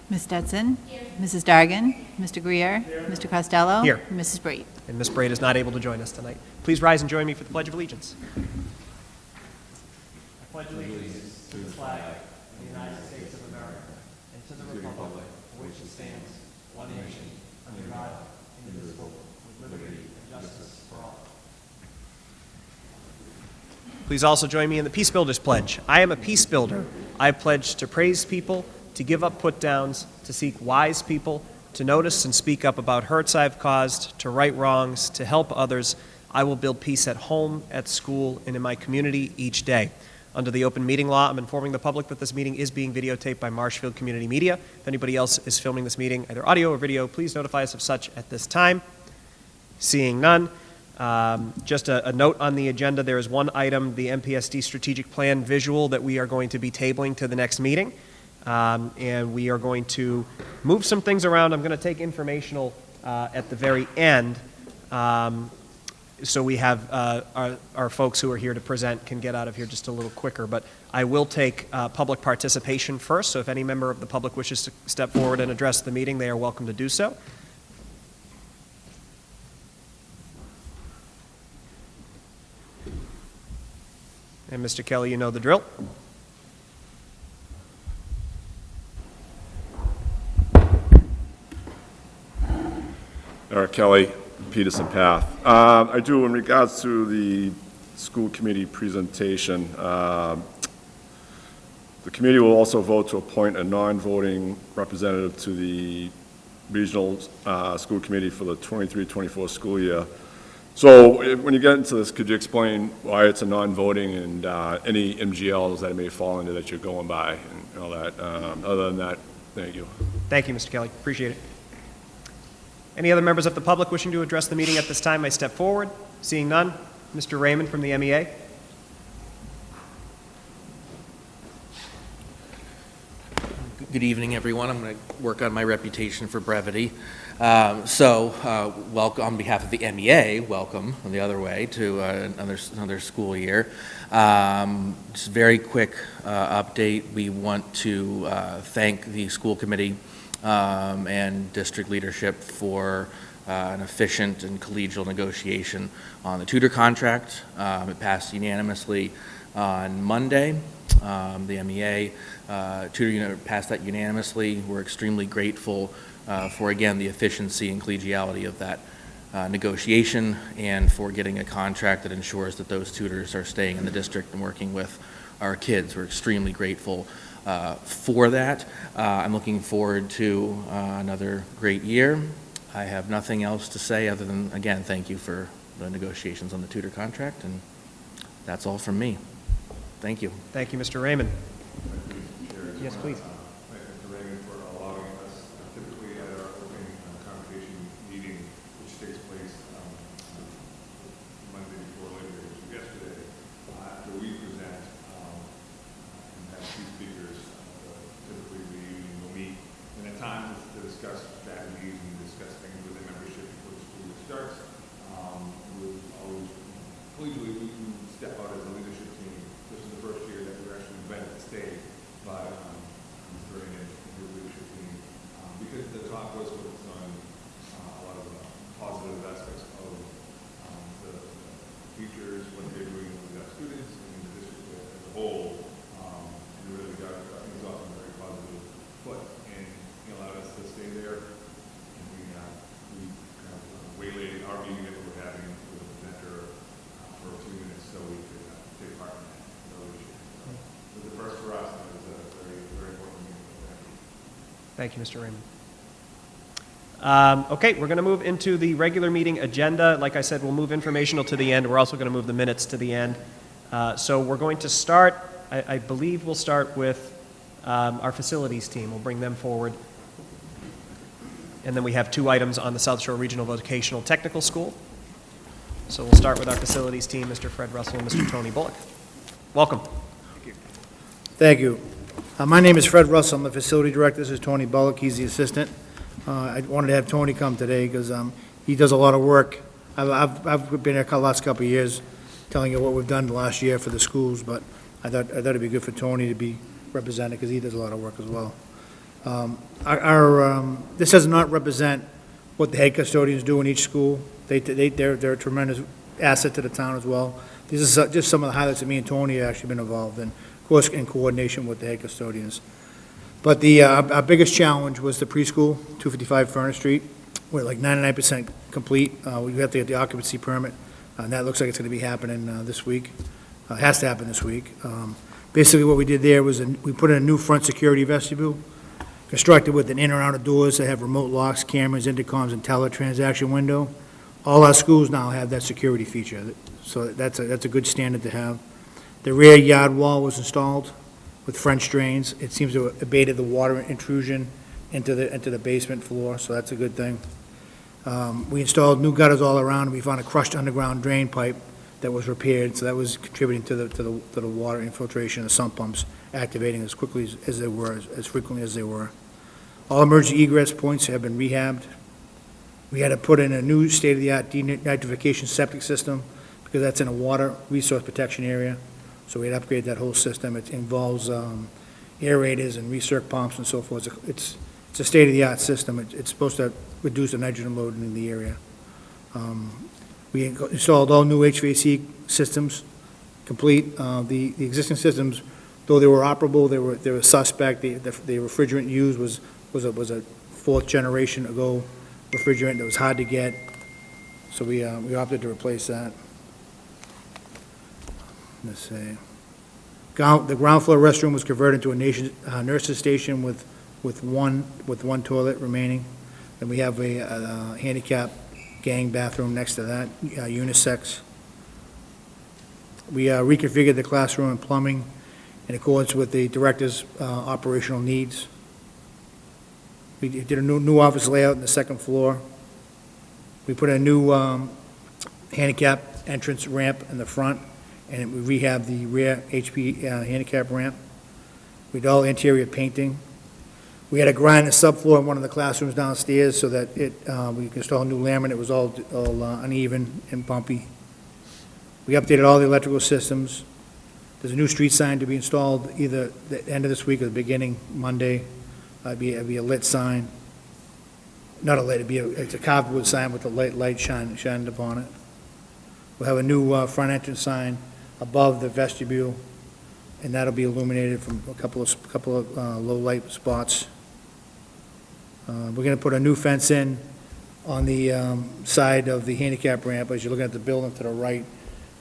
Ms. Stetson? Here. Mrs. Dargan? Mr. Greer? Here. Mr. Costello? Here. And Mrs. Brate? And Ms. Braid is not able to join us tonight. Please rise and join me for the Pledge of Allegiance. I pledge allegiance to the flag of the United States of America and to the republic for which it stands, one nation, under God, indivisible, with liberty and justice for all. Please also join me in the Peace Builders Pledge. I am a peace builder. I pledge to praise people, to give up put-downs, to seek wise people, to notice and speak up about hurts I've caused, to right wrongs, to help others. I will build peace at home, at school, and in my community each day. Under the open meeting law, I'm informing the public that this meeting is being videotaped by Marshfield Community Media. If anybody else is filming this meeting, either audio or video, please notify us of such at this time. Seeing none. Just a note on the agenda, there is one item, the MPSD Strategic Plan visual, that we are going to be tabling to the next meeting. And we are going to move some things around. I'm going to take informational at the very end, so we have our folks who are here to present can get out of here just a little quicker. But I will take public participation first, so if any member of the public wishes to step forward and address the meeting, they are welcome to do so. And Mr. Kelly, you know the drill. Eric Kelly, Peterson Path. I do, in regards to the school committee presentation, the committee will also vote to appoint a non-voting representative to the regional school committee for the 23-24 school year. So when you get into this, could you explain why it's a non-voting and any MGLs that it may fall into that you're going by and all that? Other than that, thank you. Thank you, Mr. Kelly. Appreciate it. Any other members of the public wishing to address the meeting at this time may step forward. Seeing none, Mr. Raymond from the MEA. Good evening, everyone. I'm going to work on my reputation for brevity. Welcome on behalf of the MEA. Welcome the other way to another school year. Just a very quick update. We want to thank the school committee and district leadership for an efficient and collegial negotiation on the tutor contract. It passed unanimously on Monday. The MEA tutor unit passed that unanimously. We're extremely grateful for, again, the efficiency and collegiality of that negotiation and for getting a contract that ensures that those tutors are staying in the district and working with our kids. We're extremely grateful for that. I'm looking forward to another great year. I have nothing else to say other than, again, thank you for the negotiations on the tutor contract, and that's all from me. Thank you. Thank you, Mr. Raymond. Yes, please. Thank Mr. Raymond for allowing us, typically at our opening convocation meeting, which takes place Monday before Labor Day, which was yesterday, after we present and have two speakers, typically the union will meet, and at times to discuss strategies and discuss things with the membership before the school year starts. We'll always collegially we step out as a leadership team. This is the first year that we're actually invited to stay by Mr. Raymond and your leadership team, because the talk was focused on a lot of positive aspects of the teachers, what they're doing with our students, and the district as a whole, and really got things off on a very positive foot, and he allowed us to stay there, and we kind of waylaid our meeting that we were having with the presenter for a few minutes so we could take part in that. It was the first for us, and it was a very, very important meeting. Thank you, Mr. Raymond. Okay, we're going to move into the regular meeting agenda. Like I said, we'll move informational to the end. We're also going to move the minutes to the end. So we're going to start, I believe we'll start with our facilities team. We'll bring them forward. And then we have two items on the South Shore Regional Vocational Technical School. So we'll start with our facilities team, Mr. Fred Russell and Mr. Tony Bullock. Welcome. Thank you. My name is Fred Russell. I'm the facility director. This is Tony Bullock. He's the assistant. I wanted to have Tony come today because he does a lot of work. I've been here the last couple of years telling you what we've done last year for the schools, but I thought it'd be good for Tony to be represented because he does a lot of work as well. This does not represent what the head custodians do in each school. They're a tremendous asset to the town as well. These are just some of the highlights that me and Tony have actually been involved in, of course, in coordination with the head custodians. But our biggest challenge was the preschool, 255 Furnace Street. We're like 99% complete. We have to get the occupancy permit, and that looks like it's going to be happening this week. It has to happen this week. Basically, what we did there was we put in a new front security vestibule, constructed with an in and out of doors that have remote locks, cameras, intercoms, and teller transaction window. All our schools now have that security feature, so that's a good standard to have. The rear yard wall was installed with French drains. It seems to have abated the water intrusion into the basement floor, so that's a good thing. We installed new gutters all around. We found a crushed underground drain pipe that was repaired, so that was contributing to the water infiltration and the sump pumps activating as quickly as they were, as frequently as they were. All emergency egress points have been rehabbed. We had to put in a new state-of-the-art denitrification septic system because that's in a water resource protection area. So we had to upgrade that whole system. It involves aerators and recirc pumps and so forth. It's a state-of-the-art system. It's supposed to reduce the nitrogen load in the area. We installed all new HVAC systems, complete. The existing systems, though they were operable, they were suspect. The refrigerant used was a fourth generation ago refrigerant that was hard to get, so we opted to replace that. Let's see. The ground floor restroom was converted to a nurse's station with one toilet remaining, and we have a handicap gang bathroom next to that, unisex. We reconfigured the classroom and plumbing in accordance with the director's operational needs. We did a new office layout in the second floor. We put a new handicap entrance ramp in the front, and we rehabbed the rear HP handicap ramp. We did all interior painting. We had to grind the subfloor in one of the classrooms downstairs so that we could install new laminate. It was all uneven and bumpy. We updated all the electrical systems. There's a new street sign to be installed either the end of this week or the beginning Monday. It'd be a lit sign. Not a lit, it's a carved wood sign with the light shined upon it. We'll have a new front entrance sign above the vestibule, and that'll be illuminated from a couple of low light spots. We're going to put a new fence in on the side of the handicap ramp. As you're looking at the building to the right,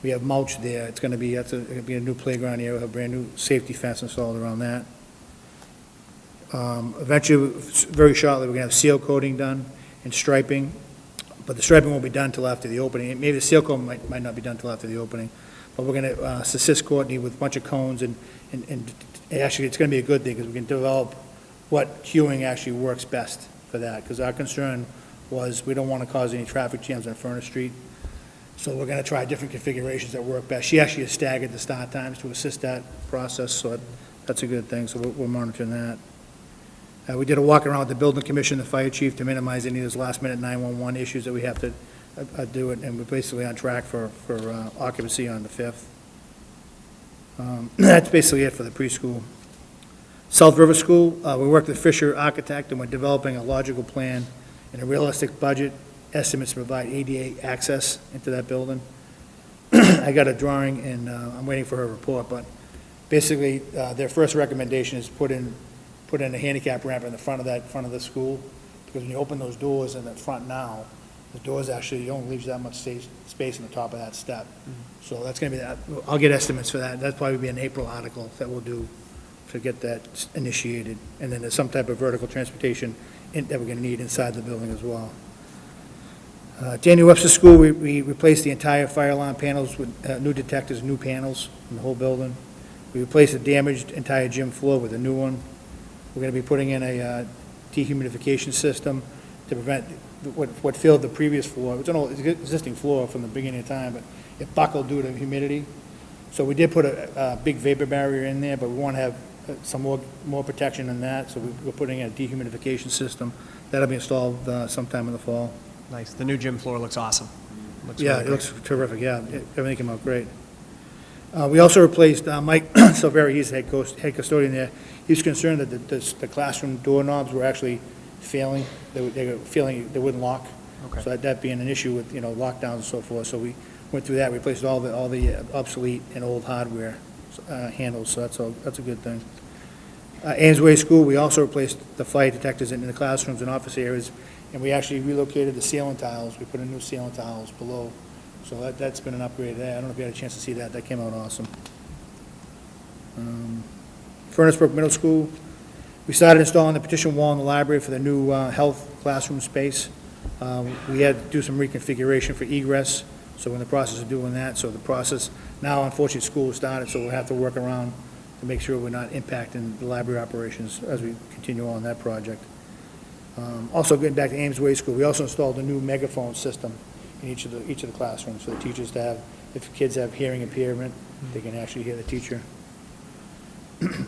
we have mulch there. It's going to be a new playground area. We'll have a brand new safety fence installed around that. Eventually, very shortly, we're going to have seal coating done and striping, but the striping won't be done until after the opening. Maybe the seal coat might not be done until after the opening, but we're going to assist Courtney with a bunch of cones, and actually, it's going to be a good thing because we can develop what queuing actually works best for that, because our concern was we don't want to cause any traffic jams on Furnace Street, so we're going to try different configurations that work best. She actually has staggered the start times to assist that process, so that's a good thing, so we're monitoring that. We did a walk around with the building commission, the fire chief, to minimize any of those last-minute 911 issues that we have to do it, and we're basically on track for occupancy on the 5th. That's basically it for the preschool. South River School, we worked with Fisher Architect, and we're developing a logical plan and a realistic budget estimates to provide ADA access into that building. I got a drawing, and I'm waiting for her report, but basically, their first recommendation is put in a handicap ramp in the front of the school, because when you open those doors in the front now, the doors actually, you don't leave that much space on the top of that step. So that's going to be that. I'll get estimates for that. That'll probably be an April article that we'll do to get that initiated. And then there's some type of vertical transportation that we're going to need inside the building as well. Daniel Webster School, we replaced the entire fire alarm panels with new detectors, new panels in the whole building. We replaced the damaged entire gym floor with a new one. We're going to be putting in a dehumidification system to prevent what filled the previous floor. It's an old existing floor from the beginning of time, but it buckled due to humidity. So we did put a big vapor barrier in there, but we want to have some more protection than that. So we're putting in a dehumidification system. That'll be installed sometime in the fall. Nice. The new gym floor looks awesome. Yeah, it looks terrific. Yeah, everything came out great. We also replaced Mike Silveri. He's the head custodian there. he was concerned that the classroom doorknobs were actually failing. They were failing, they wouldn't lock. Okay. So that being an issue with, lockdowns and so forth. So we went through that, replaced all the obsolete and old hardware handles, so that's a good thing. Amesway School, we also replaced the fire detectors in the classrooms and office areas, and we actually relocated the ceiling tiles. We put in new ceiling tiles below, so that's been an upgrade there. I don't know if you had a chance to see that. That came out awesome. Furnace Brook Middle School, we started installing the petition wall in the library for the new health classroom space. We had to do some reconfiguration for egress, so we're in the process of doing that. So the process, now unfortunately school has started, so we'll have to work around to make sure we're not impacting the library operations as we continue on that project. Also getting back to Amesway School, we also installed a new megaphone system in each of the classrooms for the teachers to have, if kids have hearing impairment, they can actually hear the teacher.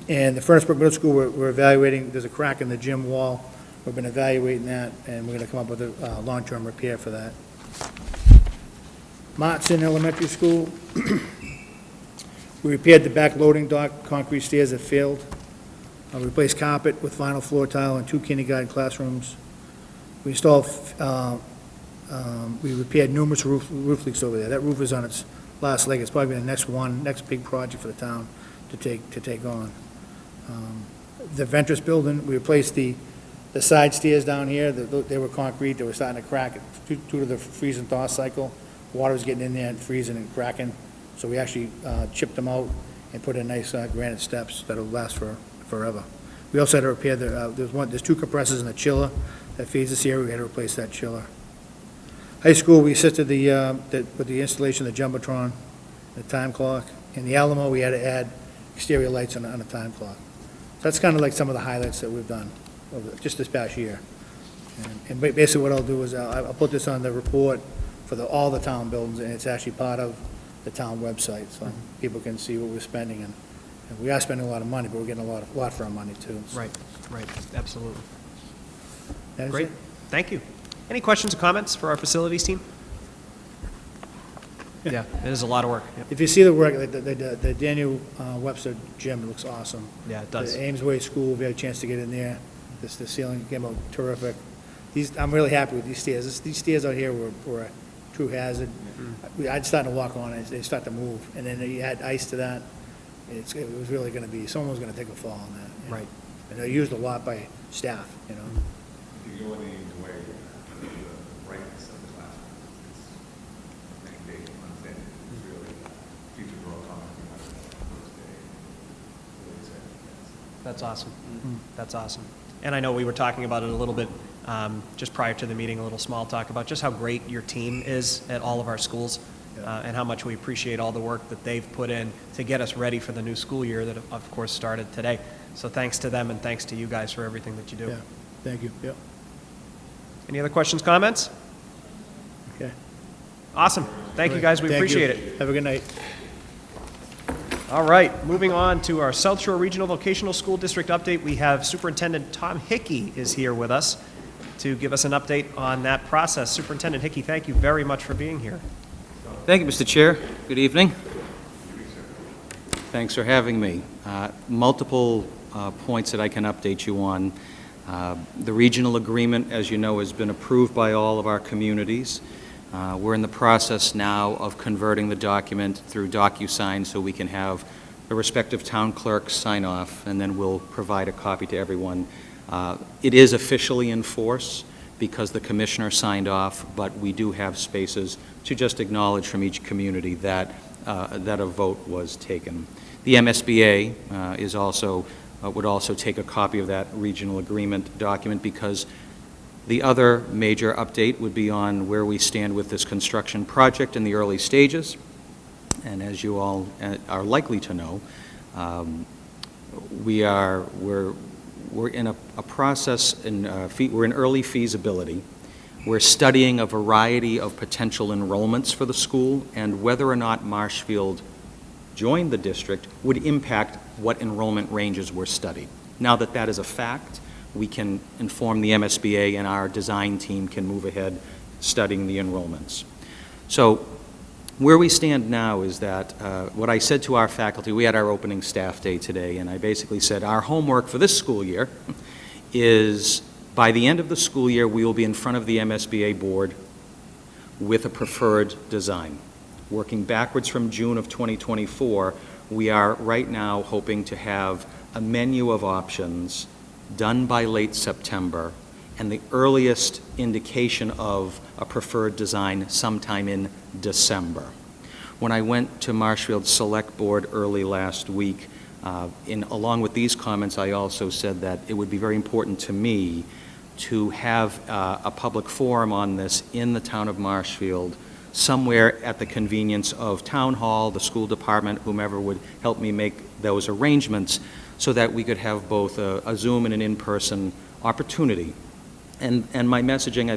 And the Furnace Brook Middle School, we're evaluating, there's a crack in the gym wall. We've been evaluating that, and we're going to come up with a long-term repair for that. Martson Elementary School, we repaired the back loading dock, concrete stairs that failed. We replaced carpet with vinyl floor tile in 2 kindergarten classrooms. We installed, we repaired numerous roof leaks over there. That roof is on its last leg. It's probably the next big project for the town to take on. The Ventress building, we replaced the side stairs down here. They were concrete. They were starting to crack due to the freeze and thaw cycle. Water was getting in there and freezing and cracking. So we actually chipped them out and put in nice granite steps that'll last forever. We also had to repair there's 2 compressors in the chiller that feeds this area. We had to replace that chiller. High school, we assisted with the installation of the Jumbotron, the time clock. In the Alamo, we had to add exterior lights on a time clock. So that's kind of like some of the highlights that we've done just this past year. And basically what I'll do is I'll put this on the report for all the town buildings, and it's actually part of the town website, so people can see what we're spending. And we are spending a lot of money, but we're getting a lot for our money, too. So Right, absolutely. that is Great, it. thank you. Any questions or comments for our facilities team? Yeah, it is a lot of work. Yep. If you see the work, the Daniel Webster gym looks awesome. Yeah, it does. The Amesway School, we had a chance to get in there. The ceiling came out terrific. I'm really happy with these stairs. These stairs out here were a true hazard. I'd start to walk on it, they start to move, and then you add ice to that. It was really going to be, someone was going to take a fall on that. Right. And they're used a lot by staff, If you go in the way, the brightness of the classroom, it's night and day, unfit. It's really, teachers are all commenting on it the first day. Really excited. That's awesome. That's awesome. And I know we were talking about it a little bit just prior to the meeting, a little small talk about just how great your team is at all of our schools and how much we appreciate all the work that they've put in to get us ready for the new school year that, of course, started today. So thanks to them and thanks to you guys for everything that you do. Yeah, thank you, yeah. Any other questions, comments? Okay. Awesome. Thank you, guys. We Thank you. appreciate it. Have a good night. All right, moving on to our South Shore Regional Vocational School District update. We have Superintendent Tom Hickey is here with us to give us an update on that process. Superintendent Hickey, thank you very much for being here. Thank you, Mr. Chair. Good evening. Thanks for having me. Multiple points that I can update you on. The regional agreement, as you know, has been approved by all of our communities. We're in the process now of converting the document through DocuSign so we can have the respective town clerks sign off, and then we'll provide a copy to everyone. It is officially in force because the commissioner signed off, but we do have spaces to just acknowledge from each community that a vote was taken. The MSBA is also would also take a copy of that regional agreement document, because the other major update would be on where we stand with this construction project in the early stages. And as you all are likely to know, we're in a process, we're in early feasibility. We're studying a variety of potential enrollments for the school, and whether or not Marshfield joined the district would impact what enrollment ranges were studied. Now that that is a fact, we can inform the MSBA, and our design team can move ahead studying the enrollments. So Where we stand now is that what I said to our faculty, we had our opening staff day today, and I basically said our homework for this school year is by the end of the school year, we will be in front of the MSBA board with a preferred design. Working backwards from June of 2024, we are right now hoping to have a menu of options done by late September, and the earliest indication of a preferred design sometime in December. When I went to Marshfield Select Board early last week, along with these comments, I also said that it would be very important to me to have a public forum on this in the town of Marshfield, somewhere at the convenience of Town Hall, the school department, whomever would help me make those arrangements, so that we could have both a Zoom and an in-person opportunity. And my messaging, I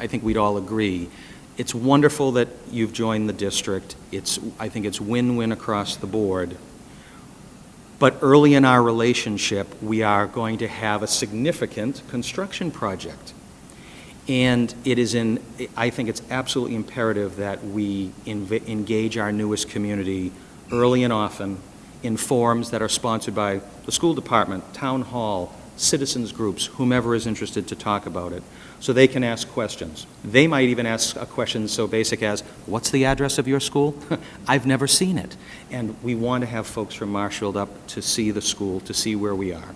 think we'd all agree, it's wonderful that you've joined the district. I think it's win-win across the board. But early in our relationship, we are going to have a significant construction project. And I think it's absolutely imperative that we engage our newest community early and often in forums that are sponsored by the school department, town hall, citizens groups, whomever is interested to talk about it, so they can ask questions. They might even ask a question so basic as, what's the address of your school? I've never seen it. And we want to have folks from Marshfield up to see the school, to see where we are.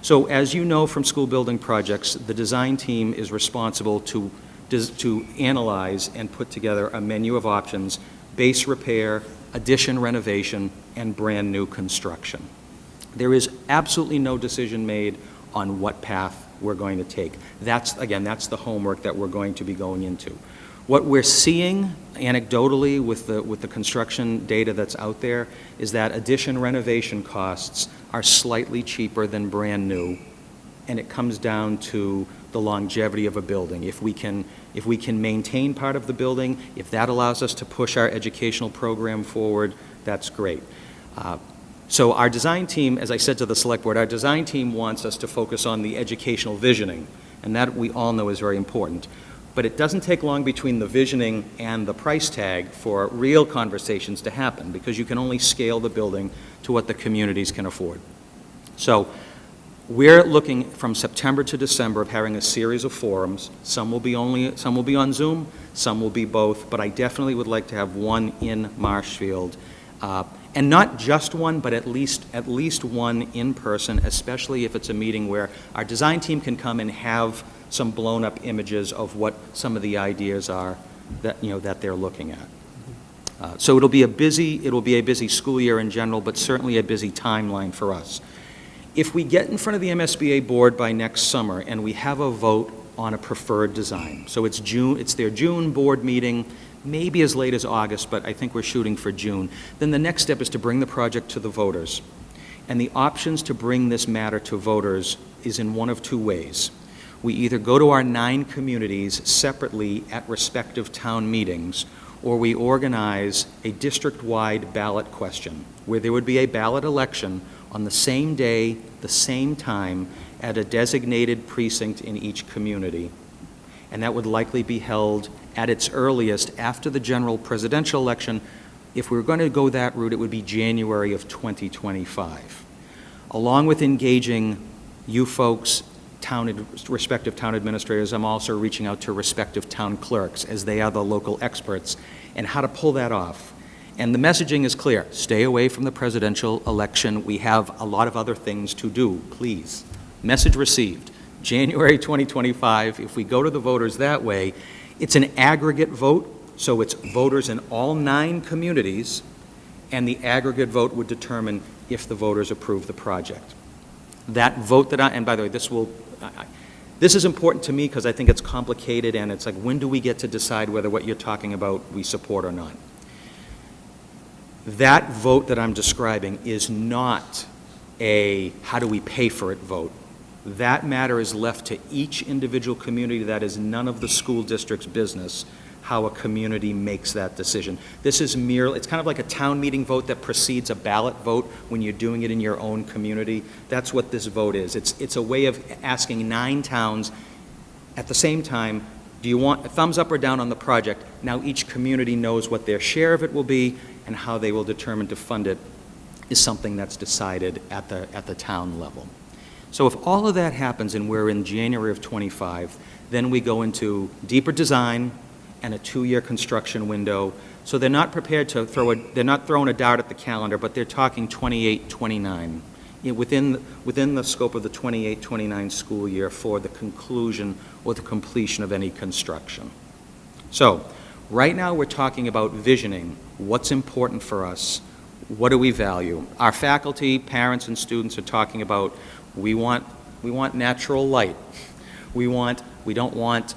So as you know from school building projects, the design team is responsible to analyze and put together a menu of options: base repair, addition renovation, and brand new construction. There is absolutely no decision made on what path we're going to take. That's the homework that we're going to be going into. What we're seeing anecdotally with the construction data that's out there is that addition renovation costs are slightly cheaper than brand new, and it comes down to the longevity of a building. If we can maintain part of the building, if that allows us to push our educational program forward, that's great. So our design team, as I said to the select board, our design team wants us to focus on the educational visioning, and that we all know is very important. But it doesn't take long between the visioning and the price tag for real conversations to happen, because you can only scale the building to what the communities can afford. So we're looking from September to December of having a series of forums. Some will be on Zoom, some will be both, but I definitely would like to have one in Marshfield. And not just one, but at least one in person, especially if it's a meeting where our design team can come and have some blown up images of what some of the ideas are that they're looking at. So it'll be a busy school year in general, but certainly a busy timeline for us. If we get in front of the MSBA board by next summer and we have a vote on a preferred design, so it's their June board meeting, maybe as late as August, but I think we're shooting for June, then the next step is to bring the project to the voters. And the options to bring this matter to voters is in one of two ways. We either go to our 9 communities separately at respective town meetings, or we organize a district-wide ballot question, where there would be a ballot election on the same day, the same time, at a designated precinct in each community. And that would likely be held at its earliest after the general presidential election. If we were going to go that route, it would be January of 2025. Along with engaging you folks, respective town administrators, I'm also reaching out to respective town clerks, as they are the local experts, and how to pull that off. And the messaging is clear: stay away from the presidential election. We have a lot of other things to do, please. Message received. January 2025, if we go to the voters that way, it's an aggregate vote, so it's voters in all 9 communities, and the aggregate vote would determine if the voters approve the project. That vote and by the way, this is important to me because I think it's complicated, and it's like, when do we get to decide whether what you're talking about we support or not? That vote that I'm describing is not a how do we pay for it vote. That matter is left to each individual community. That is none of the school district's business how a community makes that decision. This is it's kind of like a town meeting vote that precedes a ballot vote when you're doing it in your own community. That's what this vote is. It's a way of asking 9 towns at the same time, Do you want a thumbs up or down on the project? Now each community knows what their share of it will be and how they will determine to fund it is something that's decided at the town level. So if all of that happens and we're in January of '25, then we go into deeper design and a 2-year construction window. So they're not prepared to they're not throwing a dart at the calendar, but they're talking 28, 29. Within the scope of the 28-29 school year for the conclusion or the completion of any construction. So, right now we're talking about visioning what's important for us, what do we value. Our faculty, parents, and students are talking about we want natural light. We don't want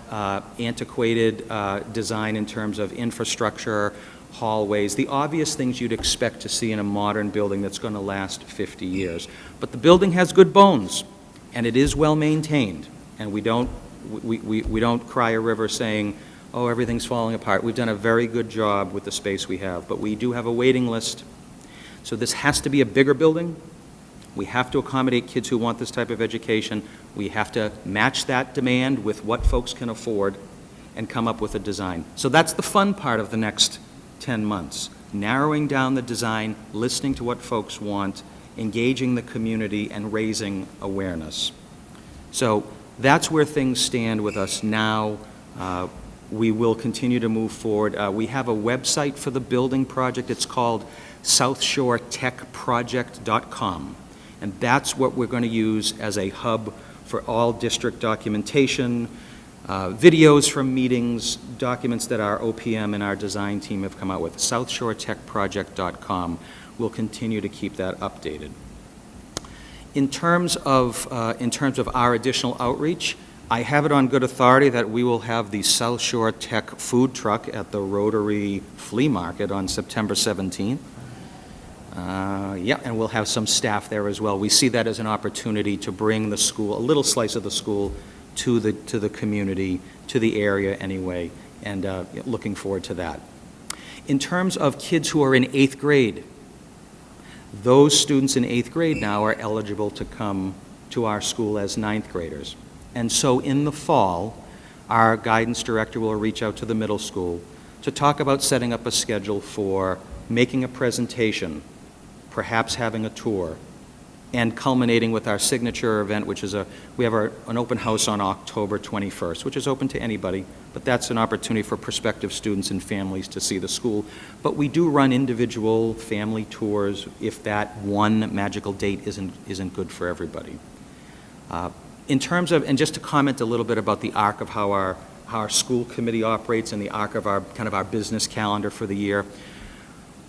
antiquated design in terms of infrastructure, hallways, the obvious things you'd expect to see in a modern building that's going to last 50 years. But the building has good bones, and it is well maintained, and we don't cry a river saying, oh, everything's falling apart. We've done a very good job with the space we have, but we do have a waiting list. So this has to be a bigger building. We have to accommodate kids who want this type of education. We have to match that demand with what folks can afford and come up with a design. So that's the fun part of the next 10 months, narrowing down the design, listening to what folks want, engaging the community, and raising awareness. So that's where things stand with us now. We will continue to move forward. We have a website for the building project. It's called southshoretechproject.com, and that's what we're going to use as a hub for all district documentation, videos from meetings, documents that our OPM and our design team have come out with. southshoretechproject.com. We'll continue to keep that updated. In terms of our additional outreach, I have it on good authority that we will have the South Shore Tech food truck at the Rotary Flea Market on September 17th. And we'll have some staff there as well. We see that as an opportunity to bring the school, a little slice of the school, to the community, to the area anyway, and looking forward to that. In terms of kids who are in 8th grade, those students in 8th grade now are eligible to come to our school as 9th graders. And so in the fall, our guidance director will reach out to the middle school to talk about setting up a schedule for making a presentation, perhaps having a tour, and culminating with our signature event, which is we have an open house on October 21st, which is open to anybody, but that's an opportunity for prospective students and families to see the school. But we do run individual family tours if that one magical date isn't good for everybody. In terms of, and just to comment a little bit about the arc of how our school committee operates and the arc of our business calendar for the year,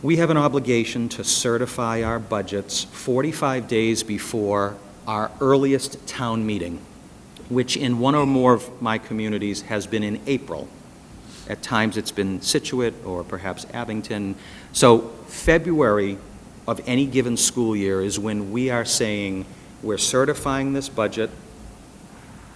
we have an obligation to certify our budgets 45 days before our earliest town meeting, which in one or more of my communities has been in April. At times it's been Situate or perhaps Abington. So February of any given school year is when we are saying we're certifying this budget.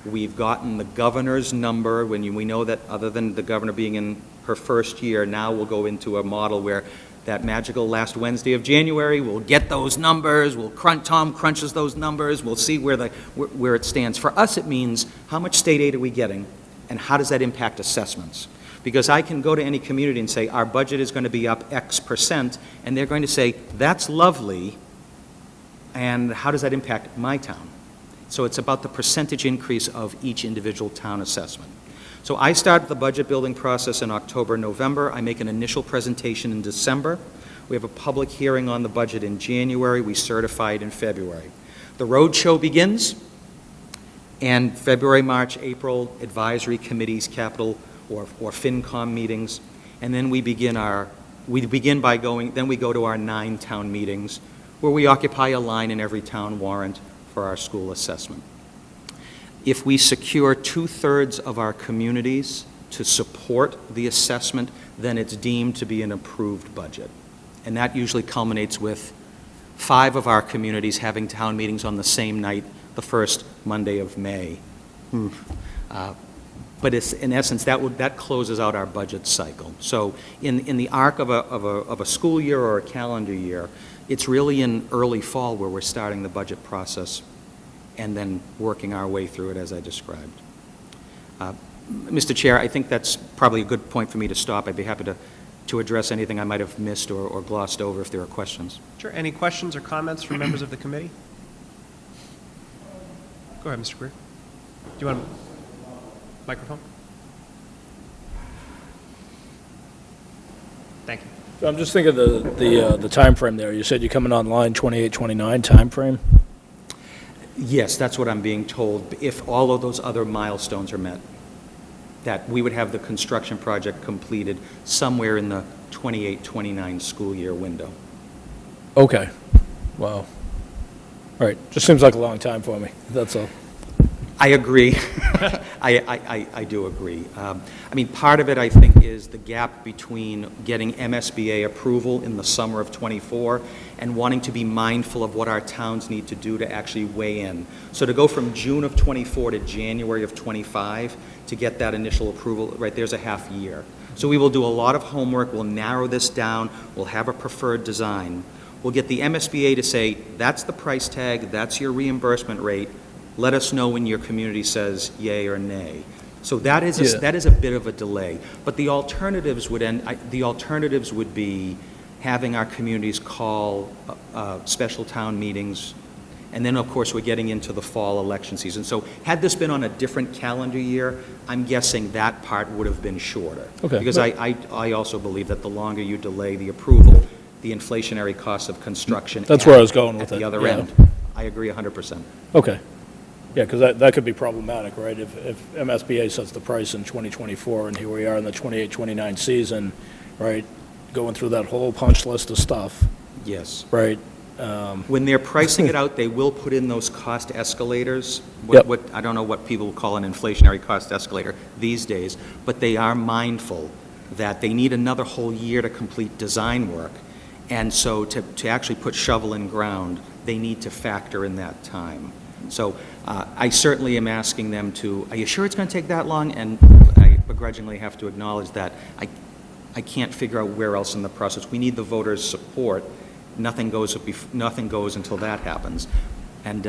We've gotten the governor's number. When we know that other than the governor being in her first year, now we'll go into a model where that magical last Wednesday of January, we'll get those numbers, Tom crunches those numbers, we'll see where it stands. For us, it means how much state aid are we getting, and how does that impact assessments? Because I can go to any community and say, our budget is going to be up X percent, and they're going to say, that's lovely, and how does that impact my town? So it's about the percentage increase of each individual town assessment. So I start the budget building process in October, November. I make an initial presentation in December. We have a public hearing on the budget in January. We certify it in February. The road show begins, and February, March, April, advisory committees, capital or FinCom meetings, and then we go to our 9 town meetings, where we occupy a line in every town warrant for our school assessment. If we secure 2/3 of our communities to support the assessment, then it's deemed to be an approved budget. And that usually culminates with 5 of our communities having town meetings on the same night, the first Monday of May. But it's, in essence, that closes out our budget cycle. So in the arc of a school year or a calendar year, it's really in early fall where we're starting the budget process and then working our way through it as I described. Mr. Chair, I think that's probably a good point for me to stop. I'd be happy to address anything I might have missed or glossed over if there are questions. Sure. Any questions or comments from members of the committee? Go ahead, Mr. Greer. Do you want a microphone? Thank you. I'm just thinking the time frame there. You said you're coming online 28, 29 time frame? Yes, that's what I'm being told. If all of those other milestones are met, that we would have the construction project completed somewhere in the 28, 29 school year window. Okay. Wow. All right. Just seems like a long time for me. That's all. I agree. I do agree. I mean, part of it, I think, is the gap between getting MSBA approval in the summer of '24 and wanting to be mindful of what our towns need to do to actually weigh in. So to go from June of '24 to January of '25 to get that initial approval, right, there's a half year. So we will do a lot of homework. We'll narrow this down. We'll have a preferred design. We'll get the MSBA to say, that's the price tag, that's your reimbursement rate. Let us know when your community says yay or nay. So that is a bit of a delay. But the alternatives would be having our communities call special town meetings, and then of course we're getting into the fall election season. So had this been on a different calendar year, I'm guessing that part would have been shorter. Okay. Because I also believe that the longer you delay the approval, the inflationary costs of construction. That's where I was going with at it. the other Yeah. end. I agree 100%. Okay. Yeah, because that could be problematic, right? If MSBA sets the price in 2024 and here we are in the 28, 29 season, right, going through that whole punch list of stuff, Yes. right? When they're pricing it out, they will put in those cost escalators. Yep. I don't know what people call an inflationary cost escalator these days, but they are mindful that they need another whole year to complete design work. And so to actually put shovel in ground, they need to factor in that time. So I certainly am asking them to, are you sure it's going to take that long? And I begrudgingly have to acknowledge that I can't figure out where else in the process. We need the voters' support. Nothing goes until that happens. And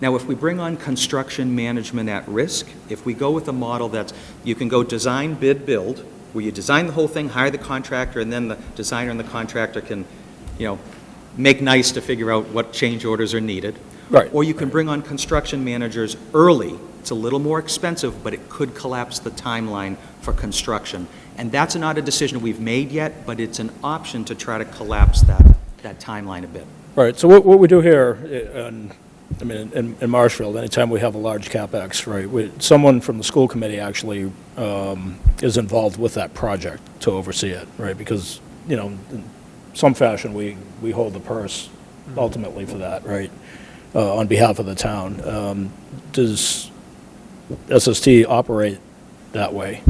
now if we bring on construction management at risk, if we go with a model that's, you can go design, bid, build, where you design the whole thing, hire the contractor, and then the designer and the contractor can, make nice to figure out what change orders are needed. Right. Or you can bring on construction managers early. It's a little more expensive, but it could collapse the timeline for construction. And that's not a decision we've made yet, but it's an option to try to collapse that timeline a bit. Right, so what we do here, in Marshfield, anytime we have a large CapEx, right, someone from the school committee actually is involved with that project to oversee it, right? Because, in some fashion, we hold the purse ultimately for that, right? On behalf of the town. Does SST operate that way?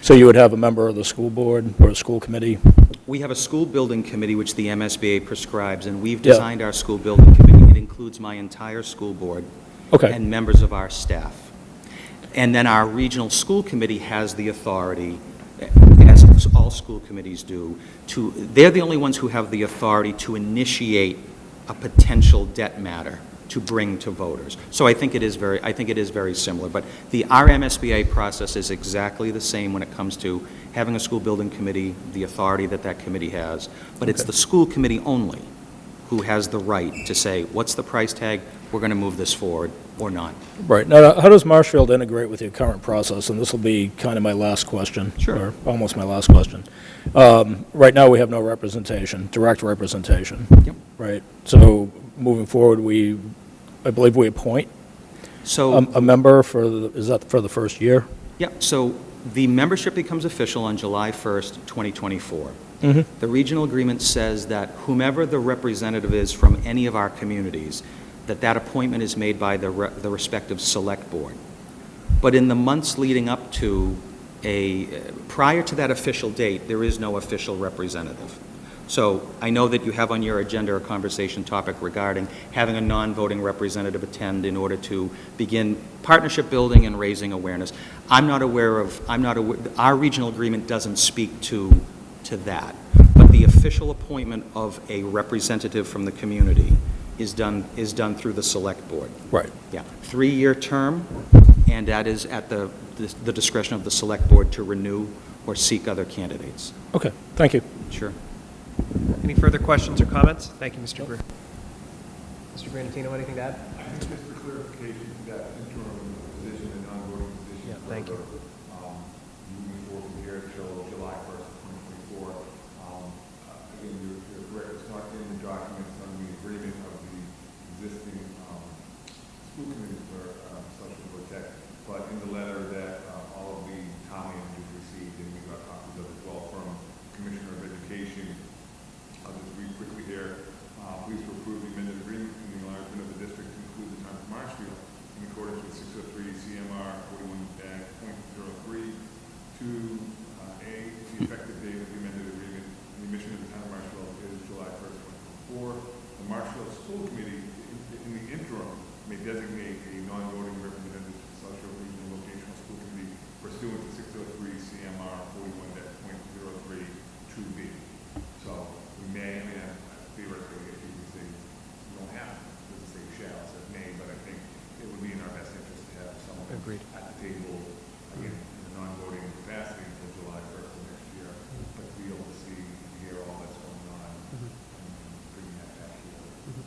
So you would have a member of the school board or a school committee? We have a school building committee, which the MSBA prescribes, and we've designed our school building committee. It includes my entire school board Okay. and members of our staff. And then our regional school committee has the authority, as all school committees do, they're the only ones who have the authority to initiate a potential debt matter to bring to voters. So I think it is very similar. But our MSBA process is exactly the same when it comes to having a school building committee, the authority that committee has. But it's the school committee only who has the right to say, what's the price tag? We're going to move this forward or not. Right. Now, how does Marshfield integrate with your current process? And this will be kind of my last question. Sure. Or almost my last question. Right now, we have no representation, direct representation. Yep. Right. So moving forward, I believe we appoint So a member is that for the first year? yeah, so the membership becomes official on July 1st, 2024. Mm-hmm. The regional agreement says that whomever the representative is from any of our communities, that appointment is made by the respective select board. But in the months leading up to prior to that official date, there is no official representative. So I know that you have on your agenda a conversation topic regarding having a non-voting representative attend in order to begin partnership building and raising awareness. Our regional agreement doesn't speak to that. But the official appointment of a representative from the community is done through the select board. Right. Yeah, 3-year term, and that is at the discretion of the Select Board to renew or seek other candidates. Okay, thank you. Sure. Any further questions or comments? Thank you, Mr. Greer. Mr. Granatino, anything to add? I think just for clarification, that interim position and non-voting position. Yeah, thank you. Moving forward from here until July 1st, 2024. Again, you're correct, it's not in the documents on the agreement of the existing school committee for social protect, but in the letter that all of the town managers received, and we got copies of as well from Commissioner of Education. I'll just read quickly here. Please approve the amended agreement in the enlargement of the district to include the town of Marshfield in accordance with 603 CMR 41.03 to A, the effective date of the amended agreement. The mission of the town of Marshfield is July 1st, 2024. The Marshfield School Committee, in the interim, may designate a non-voting representative to the South Shore Regional Vocational School Committee pursuant to 603 CMR 41.03 2B. So we may, I mean, theoretically, if you can say you don't have to, it doesn't say shall, it says may, but I think it would be in our best interest to have someone Agreed. at the table, again, in a non-voting capacity until July 1st of next year, but to be able to see, to hear all that's going on and bring that back here.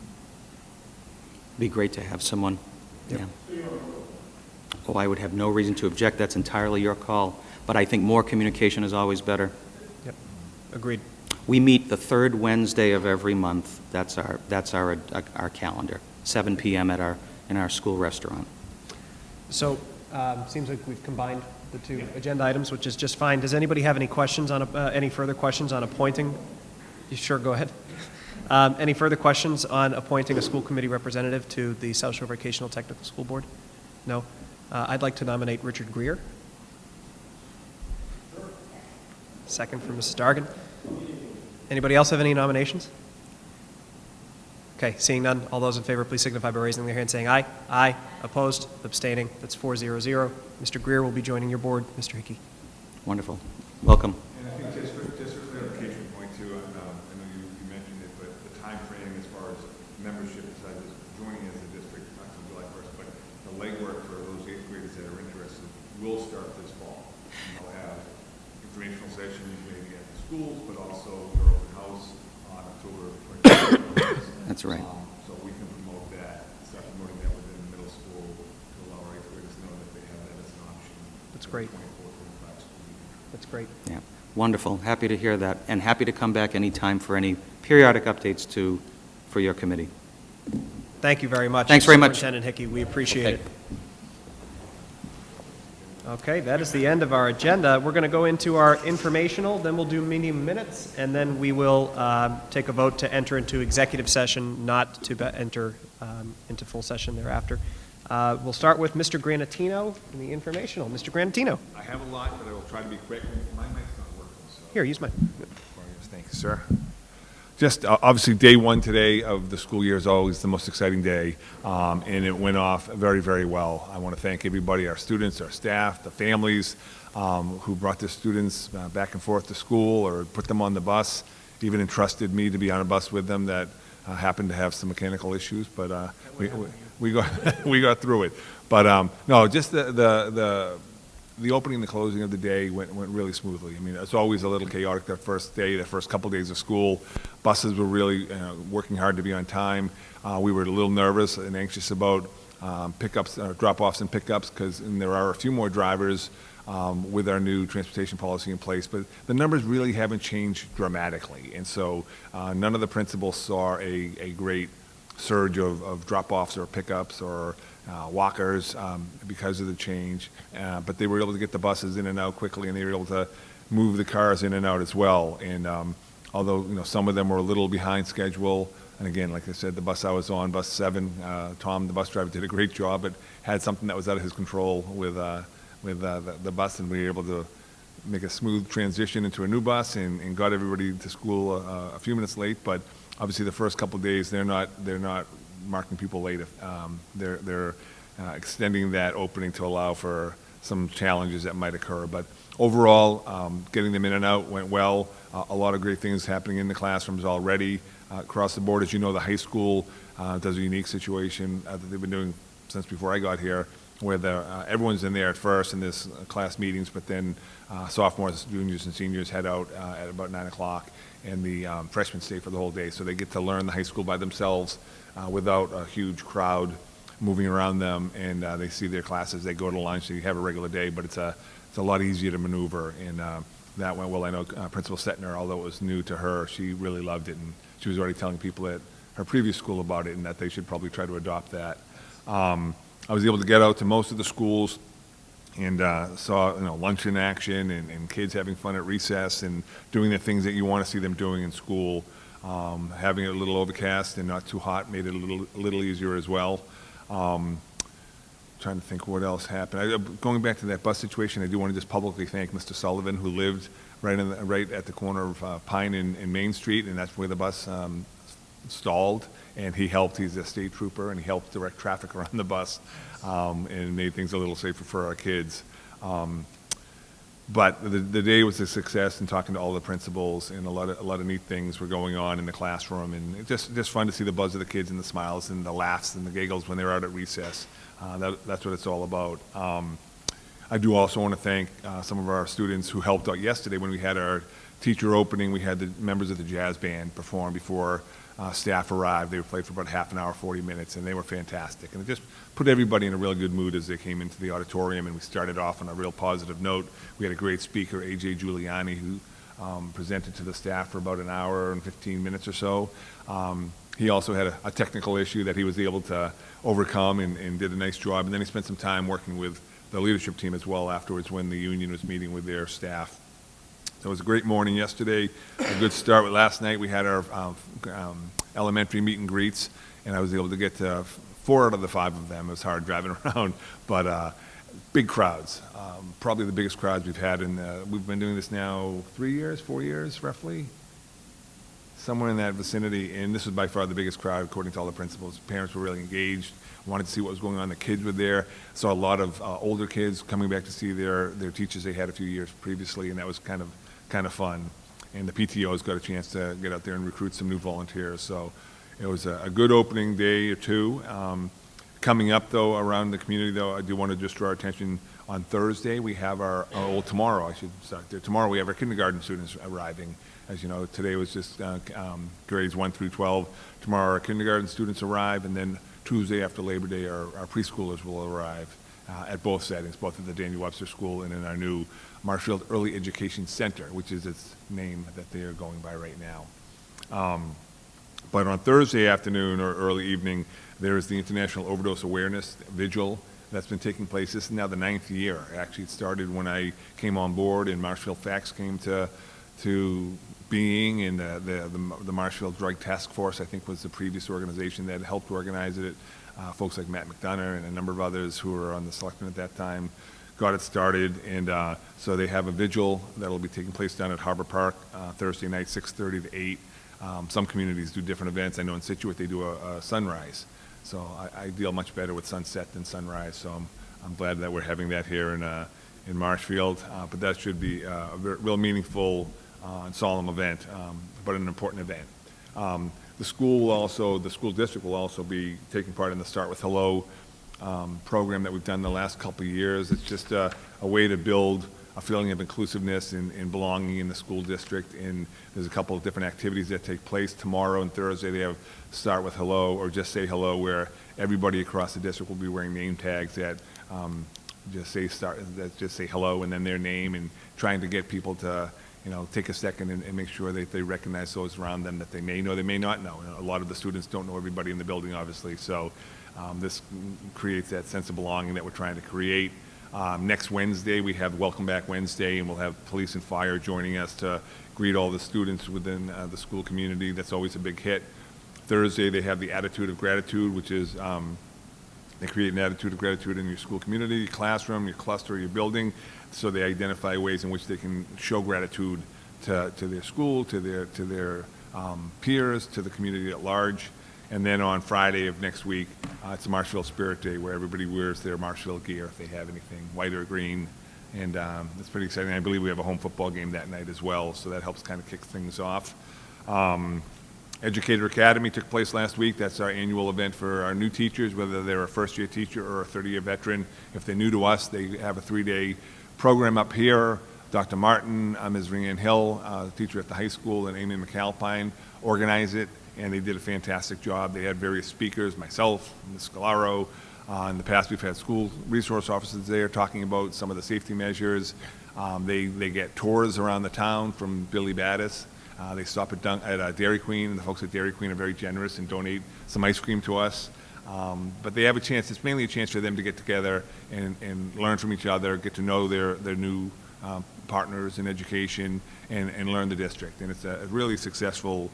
Be great to have someone. Yeah. Oh, I would have no reason to object. That's entirely your call. But I think more communication is always better. Yep, agreed. We meet the third Wednesday of every month. That's our calendar. 7 p.m. in our school restaurant. So, seems like we've combined the two agenda items, which is just fine. Does anybody have any questions on, any further questions on appointing? You sure, go ahead. Any further questions on appointing a school committee representative to the South Shore Vocational Technical School Board? No? I'd like to nominate Richard Greer. Second from Mrs. Dargan. Anybody else have any nominations? Okay, seeing none, all those in favor, please signify by raising their hand and saying aye. Aye. Opposed? Abstaining? That's 400. Mr. Greer will be joining your board. Mr. Hickey. Wonderful. Welcome. And I think just for clarification point too, I know you mentioned it, but the time frame as far as membership, besides just joining as a district, not until July 1st, but the legwork for those 8th graders that are interested will start this fall. And they'll have informational sessions maybe at the schools, but also their open house on October 20th. That's right. So we can promote that, start promoting that within the middle school to allow our 8th graders to know that they have that as an option. That's great. 24, 25 school year. That's great. Yeah. Wonderful. Happy to hear that, and happy to come back anytime for any periodic updates for your committee. Thank you very much. Thanks very much. Superintendent Hickey, we appreciate Okay. it. Okay, that is the end of our agenda. We're going to go into our informational, then we'll do meeting minutes, and then we will take a vote to enter into executive session, not to enter into full session thereafter. We'll start with Mr. Granatino in the informational. Mr. Granatino. I have a lot, but I will try to be quick. My mic's not working, so. Here, use mine. Thank you, sir. Just obviously, day one today of the school year is always the most exciting day, and it went off very, very well. I want to thank everybody, our students, our staff, the families who brought their students back and forth to school or put them on the bus, even entrusted me to be on a bus with them that happened to have some mechanical issues, but we got we got through it. But no, just the opening and the closing of the day went really smoothly. I mean, it's always a little chaotic that first day, the first couple days of school. Buses were really working hard to be on time. We were a little nervous and anxious about pickups, drop-offs and pickups, because there are a few more drivers with our new transportation policy in place, but the numbers really haven't changed dramatically. And so none of the principals saw a great surge of drop-offs or pickups or walkers because of the change, but they were able to get the buses in and out quickly, and they were able to move the cars in and out as well. And although some of them were a little behind schedule, and again, like I said, the bus I was on, bus 7, Tom, the bus driver, did a great job, but had something that was out of his control with the bus, and we were able to make a smooth transition into a new bus and got everybody to school a few minutes late. But obviously, the first couple of days, they're not marking people late. They're extending that opening to allow for some challenges that might occur. But overall, getting them in and out went well. A lot of great things happening in the classrooms already. Across the board, as you know, the high school does a unique situation that they've been doing since before I got here, where everyone's in there at first in this class meetings, but then sophomores, juniors, and seniors head out at about 9 o'clock, and the freshmen stay for the whole day. So they get to learn the high school by themselves without a huge crowd moving around them, and they see their classes. They go to lunch. They have a regular day, but it's a lot easier to maneuver, and that went well. I know Principal Setner, although it was new to her, she really loved it, and she was already telling people at her previous school about it and that they should probably try to adopt that. I was able to get out to most of the schools and saw lunch in action and kids having fun at recess and doing the things that you want to see them doing in school. Having it a little overcast and not too hot made it a little easier as well. Trying to think what else happened. Going back to that bus situation, I do want to just publicly thank Mr. Sullivan, who lived right at the corner of Pine and Main Street, and that's where the bus stalled. And he helped. He's a state trooper, and he helped direct traffic around the bus and made things a little safer for our kids. But the day was a success, and talking to all the principals, and a lot of neat things were going on in the classroom, and it just fun to see the buzz of the kids and the smiles and the laughs and the giggles when they were out at recess. That's what it's all about. I do also want to thank some of our students who helped out yesterday when we had our teacher opening. We had the members of the jazz band perform before staff arrived. They played for about half an hour, 40 minutes, and they were fantastic. And it just put everybody in a real good mood as they came into the auditorium, and we started off on a real positive note. We had a great speaker, A.J. Giuliani, who presented to the staff for about an hour and 15 minutes or so. He also had a technical issue that he was able to overcome and did a nice job. And then he spent some time working with the leadership team as well afterwards when the union was meeting with their staff. So it was a great morning yesterday, a good start with last night. We had our elementary meet and greets, and I was able to get to 4 out of the 5 of them. It was hard driving around, but big crowds, probably the biggest crowds we've had. We've been doing this now 3 years, 4 years, roughly, somewhere in that vicinity. And this was by far the biggest crowd, according to all the principals. Parents were really engaged, wanted to see what was going on. The kids were there. Saw a lot of older kids coming back to see their teachers they had a few years previously, and that was kind of fun. And the PTOs got a chance to get out there and recruit some new volunteers. So it was a good opening day or two. Coming up, though, around the community, though, I do want to just draw our attention. On Thursday, we have tomorrow, I should start there. Tomorrow, we have our kindergarten students arriving. As you know, today was just grades 1 through 12. Tomorrow, our kindergarten students arrive, and then Tuesday after Labor Day, our preschoolers will arrive at both settings, both at the Daniel Webster School and in our new Marshfield Early Education Center, which is its name that they are going by right now. But on Thursday afternoon or early evening, there is the International Overdose Awareness Vigil that's been taking place. This is now the 9th year. Actually, it started when I came on board and Marshfield Facts came to being, and the Marshfield Drug Task Force, I think, was the previous organization that helped organize it. Folks like Matt McDonough and a number of others who were on the selectmen at that time got it started, and so they have a vigil that will be taking place down at Harbor Park Thursday night, 6:30 to 8. Some communities do different events. I know in Situate they do a sunrise, so I deal much better with sunset than sunrise, so I'm glad that we're having that here in Marshfield, but that should be a real meaningful and solemn event, but an important event. The school district will also be taking part in the Start With Hello program that we've done the last couple of years. It's just a way to build a feeling of inclusiveness and belonging in the school district. And there's a couple of different activities that take place. Tomorrow and Thursday they have Start With Hello or Just Say Hello, where everybody across the district will be wearing name tags that just say hello and then their name, and trying to get people to take a second and make sure that they recognize those around them that they may know, they may not know. A lot of the students don't know everybody in the building, obviously, so this creates that sense of belonging that we're trying to create. Next Wednesday, we have Welcome Back Wednesday, and we'll have police and fire joining us to greet all the students within the school community. That's always a big hit. Thursday, they have the Attitude of Gratitude, which is they create an attitude of gratitude in your school community, your classroom, your cluster, your building, so they identify ways in which they can show gratitude to their school, to their peers, to the community at large. And then on Friday of next week, it's a Marshfield Spirit Day, where everybody wears their Marshfield gear if they have anything, white or green. And it's pretty exciting. I believe we have a home football game that night as well, so that helps kind of kick things off. Educator Academy took place last week. That's our annual event for our new teachers, whether they're a first-year teacher or a 30-year veteran. If they're new to us, they have a 3-day program up here. Dr. Martin, Ms. Rhiannon Hill, teacher at the high school, and Amy McAlpine organized it, and they did a fantastic job. They had various speakers, myself, Ms. Scalaro. In the past, we've had school resource officers there talking about some of the safety measures. They get tours around the town from Billy Battis. They stop at Dairy Queen, and the folks at Dairy Queen are very generous and donate some ice cream to us. But they have a chance, it's mainly a chance for them to get together and learn from each other, get to know their new partners in education, and learn the district. And it's a really successful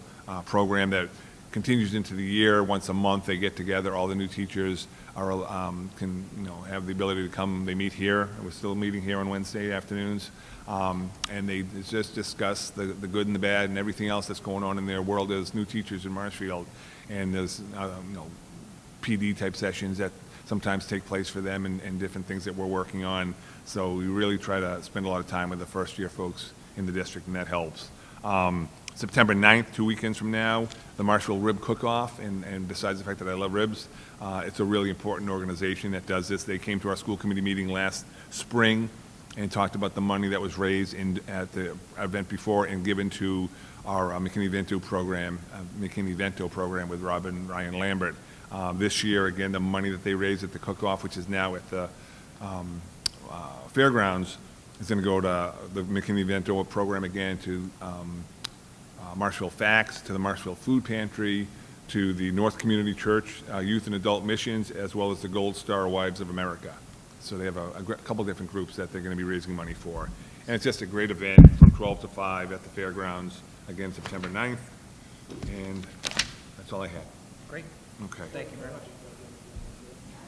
program that continues into the year. Once a month, they get together. All the new teachers can have the ability to come. They meet here. We're still meeting here on Wednesday afternoons, and they just discuss the good and the bad and everything else that's going on in their world as new teachers in Marshfield. And there's PD type sessions that sometimes take place for them, and different things that we're working on. So we really try to spend a lot of time with the first year folks in the district, and that helps. September 9th, 2 weekends from now, the Marshfield Rib Cook-Off, and besides the fact that I love ribs, it's a really important organization that does this. They came to our school committee meeting last spring and talked about the money that was raised at the event before and given to our McKinney-Vento program with Rob and Ryan Lambert. This year, again, the money that they raised at the cook-off, which is now at the fairgrounds, is going to go to the McKinney-Vento program again, to Marshfield Facts, to the Marshfield Food Pantry, to the North Community Church Youth and Adult Missions, as well as the Gold Star Wives of America. So they have a couple different groups that they're going to be raising money for. And it's just a great event from 12 to 5 at the fairgrounds, again, September 9th. And that's all I had. Great. Okay. Thank you very much.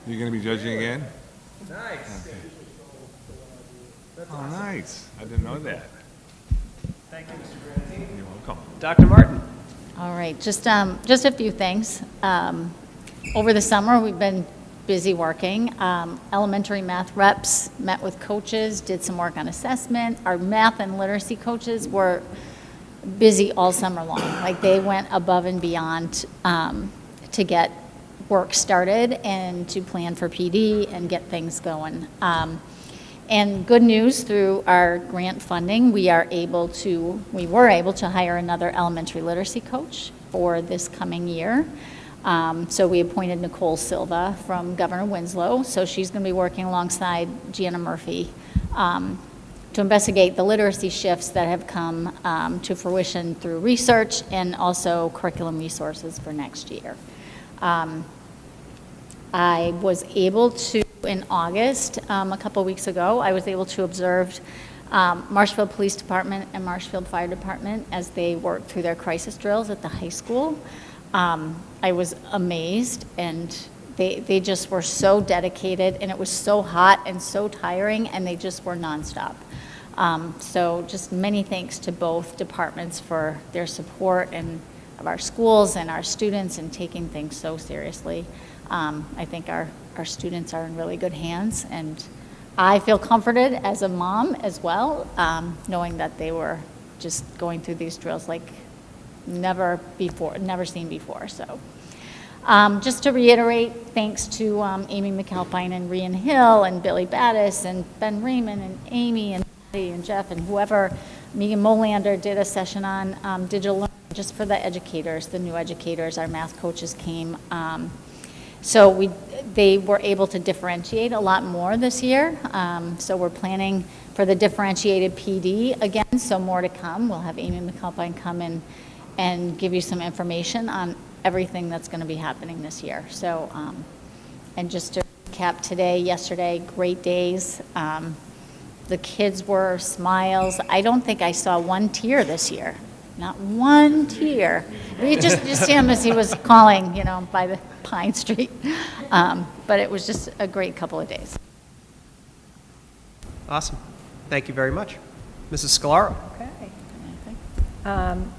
You're going to be judging again? Nice. Okay. Oh, nice. I didn't know that. Thank you, Mr. Granzi. You're welcome. Dr. Martin. All right, just a few things. Over the summer, we've been busy working. Elementary math reps met with coaches, did some work on assessment. Our math and literacy coaches were busy all summer long. Like, they went above and beyond to get work started and to plan for PD and get things going. And good news, through our grant funding, we were able to hire another elementary literacy coach for this coming year. So we appointed Nicole Silva from Governor Winslow. So she's going to be working alongside Gianna Murphy to investigate the literacy shifts that have come to fruition through research and also curriculum resources for next year. I was able to, in August, a couple weeks ago, I was able to observe Marshfield Police Department and Marshfield Fire Department as they worked through their crisis drills at the high school. I was amazed, and they just were so dedicated, and it was so hot and so tiring, and they just were nonstop. So just many thanks to both departments for their support and of our schools and our students and taking things so seriously. I think our students are in really good hands, and I feel comforted as a mom as well, knowing that they were just going through these drills like never seen before. So just to reiterate, thanks to Amy McAlpine and Rhiannon Hill and Billy Battis and Ben Raymond and Amy and Patty and Jeff and whoever. Megan Molander did a session on digital learning just for the educators, the new educators. Our math coaches came. So they were able to differentiate a lot more this year. So we're planning for the differentiated PD again, so more to come. We'll have Amy McAlpine come in and give you some information on everything that's going to be happening this year. So, and just to recap today, yesterday, great days. The kids were smiles. I don't think I saw one tear this year. Not one tear. You just him as he was calling, by the Pine Street. But it was just a great couple of days. Awesome. Thank you very much. Mrs. Scalaro. Okay. I'm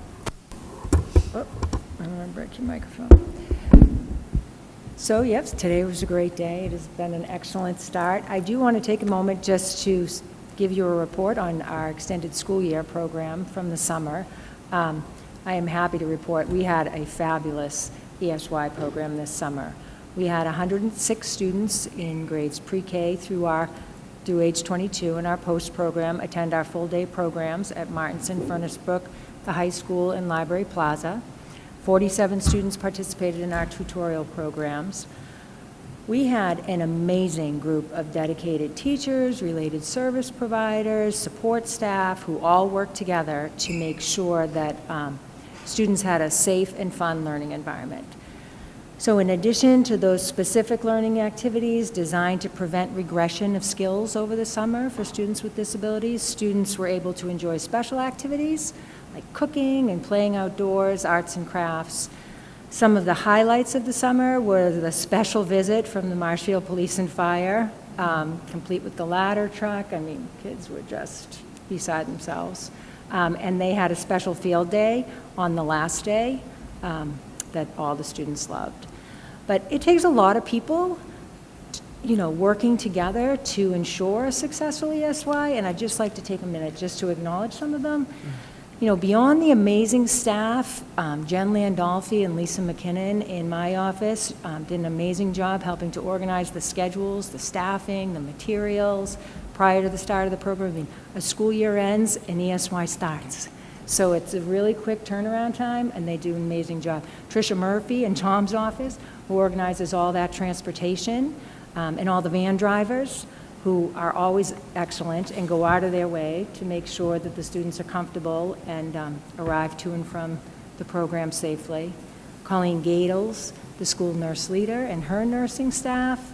going to break your microphone. So, yes, today was a great day. It has been an excellent start. I do want to take a moment just to give you a report on our extended school year program from the summer. I am happy to report we had a fabulous ESY program this summer. We had 106 students in grades pre-K through age 22 in our post program attend our full-day programs at Martinson, Furnace Brook, the high school, and Library Plaza. 47 students participated in our tutorial programs. We had an amazing group of dedicated teachers, related service providers, support staff, who all worked together to make sure that students had a safe and fun learning environment. So in addition to those specific learning activities designed to prevent regression of skills over the summer for students with disabilities, students were able to enjoy special activities like cooking and playing outdoors, arts and crafts. Some of the highlights of the summer were the special visit from the Marshfield Police and Fire, complete with the ladder truck. I mean, kids were just beside themselves. And they had a special field day on the last day that all the students loved. But it takes a lot of people, working together to ensure a successful ESY, and I'd just like to take a minute just to acknowledge some of them. Beyond the amazing staff, Jen Landolfi and Lisa McKinnon in my office did an amazing job helping to organize the schedules, the staffing, the materials prior to the start of the program. I mean, a school year ends and ESY starts. So it's a really quick turnaround time, and they do an amazing job. Tricia Murphy in Tom's office, who organizes all that transportation, and all the van drivers, who are always excellent and go out of their way to make sure that the students are comfortable and arrive to and from the program safely. Colleen Gadels, the school nurse leader, and her nursing staff,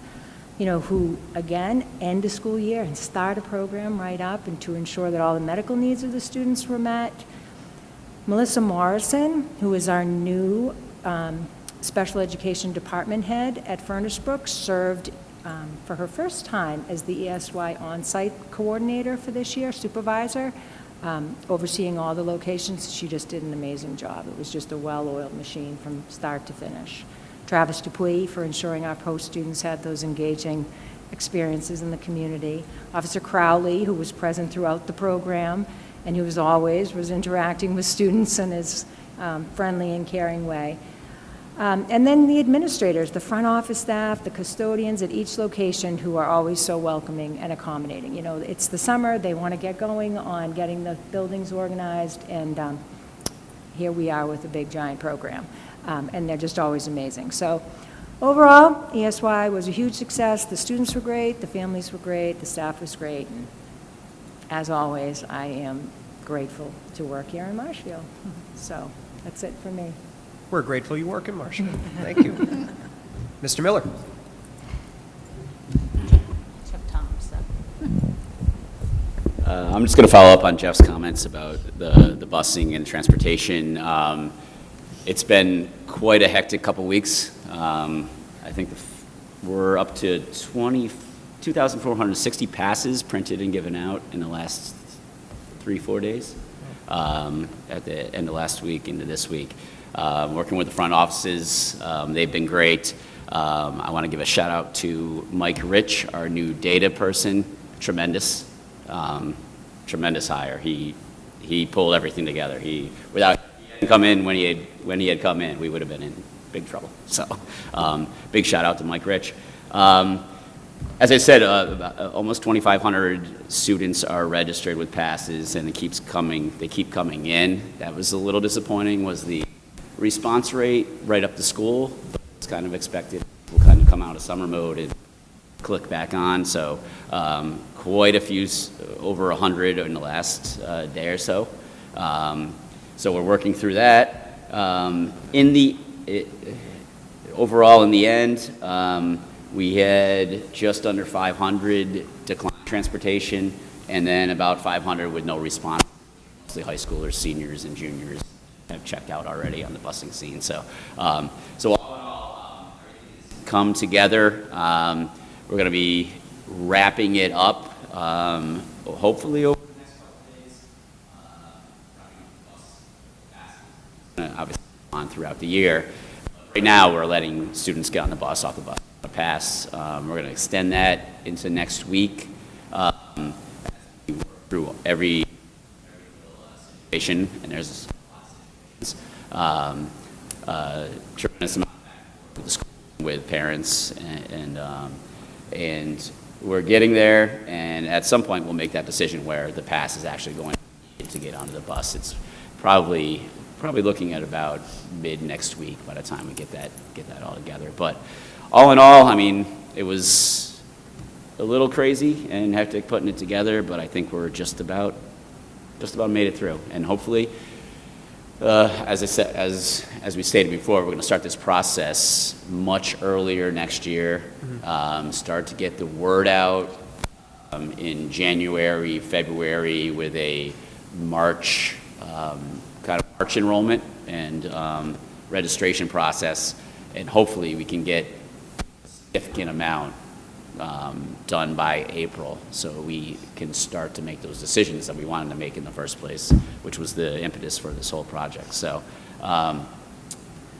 who, again, end a school year and start a program right up and to ensure that all the medical needs of the students were met. Melissa Morrison, who is our new special education department head at Furnace Brook, served for her first time as the ESY on-site coordinator for this year, supervisor, overseeing all the locations. She just did an amazing job. It was just a well-oiled machine from start to finish. Travis Dupuy for ensuring our post students had those engaging experiences in the community. Officer Crowley, who was present throughout the program, and who was interacting with students in his friendly and caring way. And then the administrators, the front office staff, the custodians at each location, who are always so welcoming and accommodating. It's the summer, they want to get going on getting the buildings organized, and here we are with a big giant program. And they're just always amazing. So overall, ESY was a huge success. The students were great, the families were great, the staff was great, and as always, I am grateful to work here in Marshfield. So that's it for me. We're grateful you work in Marshfield. Thank you. Mr. Miller. Took Tom, so. I'm just going to follow up on Jeff's comments about the busing and transportation. It's been quite a hectic couple weeks. I think we're up to 2,460 passes printed and given out in the last 3-4 days, at the end of last week into this week. Working with the front offices, they've been great. I want to give a shout out to Mike Rich, our new data person. Tremendous hire. He pulled everything together. He hadn't come in when he had come in, we would have been in big trouble. So, big shout out to Mike Rich. As I said, almost 2,500 students are registered with passes, and they keep coming in. That was a little disappointing, was the response rate right up to school. It's kind of expected. We'll kind of come out of summer mode and click back on. So quite a few, over 100 in the last day or so. So we're working through that. Overall, in the end, we had just under 500 decline transportation, and then about 500 with no response. Mostly high schoolers, seniors, and juniors have checked out already on the busing scene. So, all in all, everything's come together. We're going to be wrapping it up, hopefully over the next couple of days. Obviously, on throughout the year. Right now, we're letting students get on the bus, off the bus, on a pass. We're going to extend that into next week. Through every situation, and there's Tremendous amount with the school, with parents, and we're getting there, and at some point we'll make that decision where the pass is actually going to get onto the bus. It's probably looking at about mid next week by the time we get that all together. But all in all, I mean, it was a little crazy and hectic putting it together, but I think we're just about made it through, and hopefully, as we stated before, we're going to start this process much earlier next year. Start to get the word out in January, February, with a March kind of March enrollment and registration process, and hopefully we can get a significant amount done by April, so we can start to make those decisions that we wanted to make in the first place, which was the impetus for this whole project. So,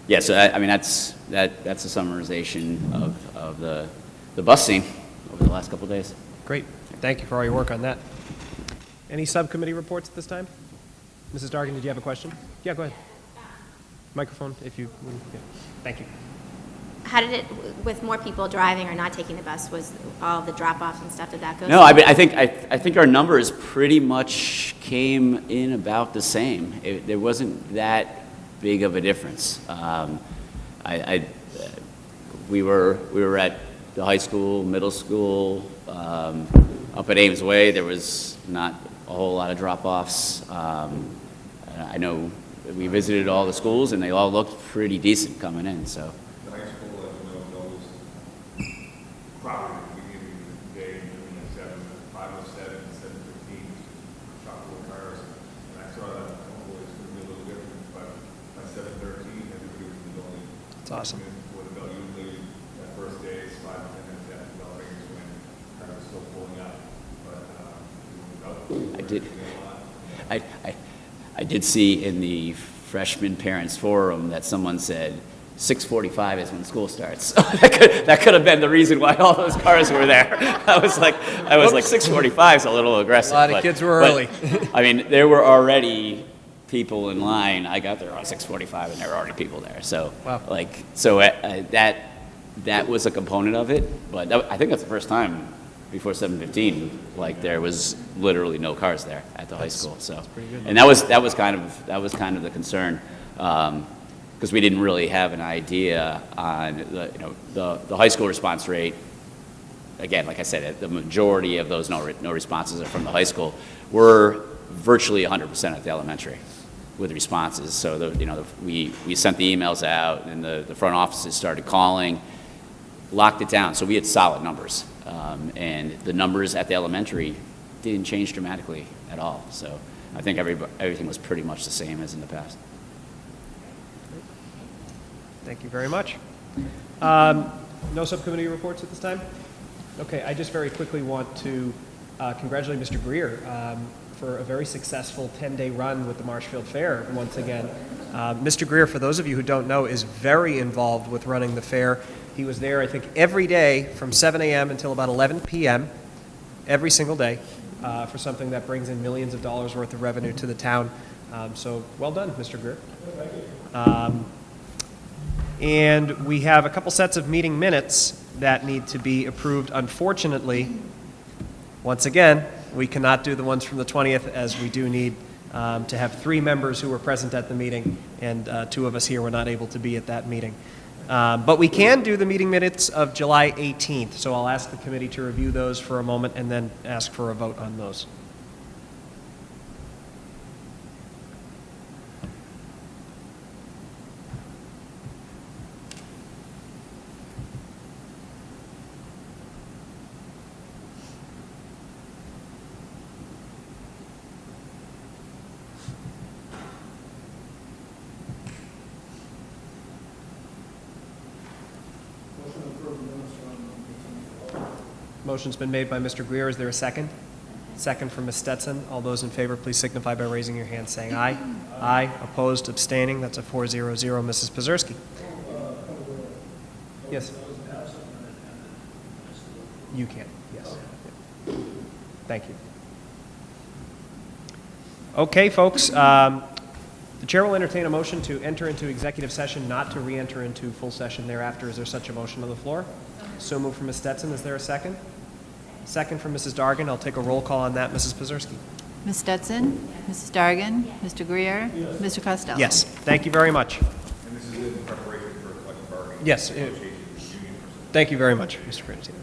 yeah. So I mean, that's a summarization of the bus scene over the last couple of days. Great. Thank you for all your work on that. Any subcommittee reports at this time? Mrs. Dargan, did you have a question? Yeah, go ahead. Microphone, if you. Yeah. Thank you. How did it, with more people driving or not taking the bus, was all the drop-offs and stuff, did that go? No, I mean, I think our numbers pretty much came in about the same. There wasn't that big of a difference. We were at the high school, middle school, up at Ames Way. There was not a whole lot of drop-offs. I know we visited all the schools, and they all looked pretty decent coming in. So. The high school, as you know, knows crowded at the beginning of the day, between 5:07 and 7:15, chock-full of cars. And I saw that a couple ways could be a little different, but by 7:13, everybody was in the building. That's awesome. Before the bell, usually that first day is 5 to 10 minutes after the bell rings when cars are still pulling up. But I did see in the freshman parents forum that someone said 6:45 is when school starts. that could have been the reason why all those cars were there. I was like 6:45 is a little aggressive. A lot of kids were early. I mean, there were already people in line. I got there around 6:45, and there were already people there. So, wow. That was a component of it. But I think that's the first time before 7:15, like there was literally no cars there at the high school. So, and that was kind of the concern, because we didn't really have an idea on the high school response rate. Again, like I said, the majority of those no responses are from the high school. We're virtually 100% at the elementary with responses. So we sent the emails out, and the front offices started calling, locked it down. So we had solid numbers. And the numbers at the elementary didn't change dramatically at all. So I think everything was pretty much the same as in the past. Thank you very much. No subcommittee reports at this time? Okay, I just very quickly want to congratulate Mr. Greer for a very successful 10-day run with the Marshfield Fair once again. Mr. Greer, for those of you who don't know, is very involved with running the fair. He was there, I think, every day from 7 a.m. until about 11 p.m., every single day, for something that brings in millions of dollars worth of revenue to the town. So well done, Mr. Greer. And we have a couple sets of meeting minutes that need to be approved. Unfortunately, once again, we cannot do the ones from the 20th, as we do need to have 3 members who were present at the meeting, and 2 of us here were not able to be at that meeting. But we can do the meeting minutes of July 18th, so I'll ask the committee to review those for a moment and then ask for a vote on those. Motion's been made by Mr. Greer. Is there a second? Second from Ms. Stetson. All those in favor, please signify by raising your hand, saying aye. Aye. Opposed, abstaining. That's a 4-0-0. Mrs. Pazerski. Yes. You can. Yes. Thank you. Okay, folks. The chair will entertain a motion to enter into executive session, not to re-enter into full session thereafter. Is there such a motion on the floor? So moved from Ms. Stetson. Is there a second? Second from Mrs. Dargan. I'll take a roll call on that. Mrs. Pazerski. Ms. Stetson? Mrs. Dargan? Mr. Greer? Mr. Costello? Yes. Thank you very much. And this is in preparation for collective bargaining. Yes. Negotiations with the union. Thank you very much, Mr. Cranston.